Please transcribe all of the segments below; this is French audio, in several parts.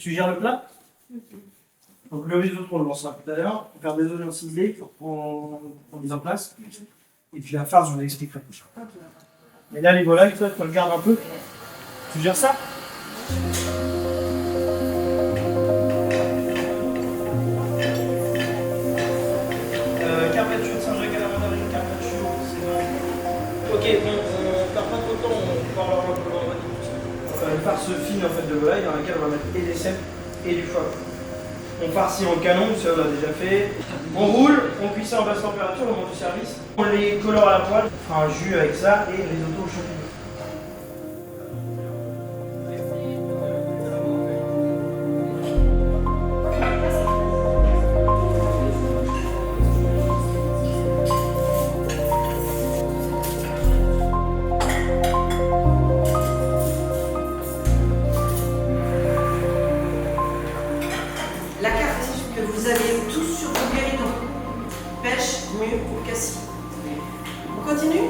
Tu gères le plat? Donc le risotto, on le lancera tout à l'heure. On va faire des oignons ciselés en mise en place. Et puis la farce, je vous l'expliquerai. Et là, les volailles, toi, tu le gardes un peu. Tu gères ça? Carpaccio, Saint-Jacques à la mandarine, carpaccio, c'est bon. Ok, bon, on perd pas trop de temps, on parlera un peu vendredi. On va faire une farce fine en fait de volaille dans laquelle on va mettre et des cèpes et du foie. On farcit en canon, ça on l'a déjà fait. On roule, on cuit ça en basse température au moment du service. On les colore à la poêle, on fera un jus avec ça et risotto aux champignons. La carte que vous avez tous sur vos guéridons. Pêche, mûre ou cassis. On continue?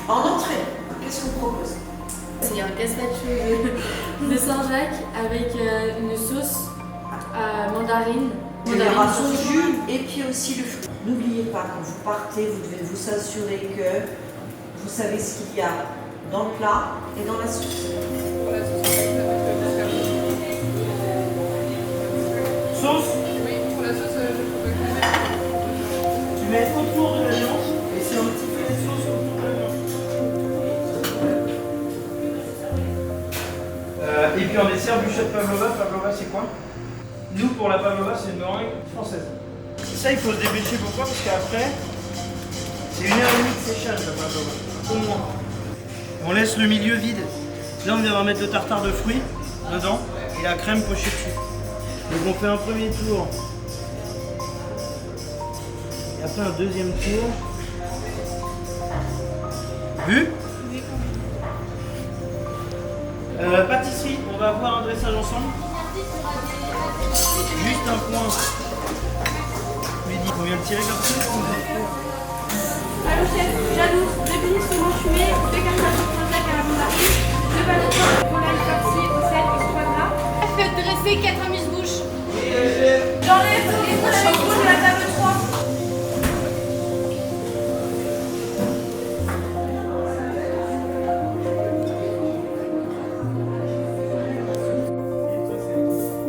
En entrée, qu'est-ce qu'on propose? C'est un gazpacho de Saint-Jacques avec une sauce mandarine. Il y aura son jus et puis aussi le fruit. N'oubliez pas, quand vous partez, vous devez vous assurer que vous savez ce qu'il y a dans le plat et dans la sauce. Sauce, Oui, pour la sauce, je peux pas. tu mets autour de la viande et c'est un petit filet de sauce autour de la viande. Et puis en dessert, bûchette pavlova. Pavlova, c'est quoi? Nous, pour la pavlova, c'est une meringue française. C'est ça, il faut se dépêcher. Pourquoi? Parce qu'après, c'est 1h30 de séchage la pavlova, au moins. On laisse le milieu vide. Là, on viendra mettre le tartare de fruits dedans et la crème pochée dessus. Donc on fait un premier tour. Et après un deuxième tour. Vu? Pâtisserie, on va avoir un dressage ensemble. Juste un point. Mehdi, on vient de tirer comme ça. Allô chef, jaloux, 2 bénis saumon fumé, 2 carpaccio de Saint-Jacques à la mandarine, 2 bananes, volaille farcie au sel et foie gras. Dressé 4 amuse-bouches. J'enlève les prochains de la table 3.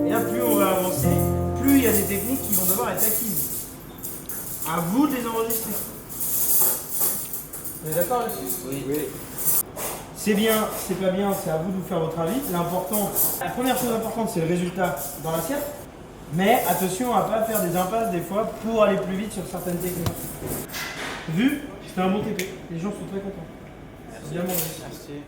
Et là, plus on va avancer, plus il y a des techniques qui vont devoir être acquises. À vous de les enregistrer. Vous êtes d'accord là-dessus? Oui. C'est bien, c'est pas bien, c'est à vous de vous faire votre avis. L'important, la première chose importante, c'est le résultat dans l'assiette. Mais attention à ne pas faire des impasses des fois pour aller plus vite sur certaines techniques. Vu, c'était un bon TP. Les gens sont très contents. Merci. Bien mangé. Merci.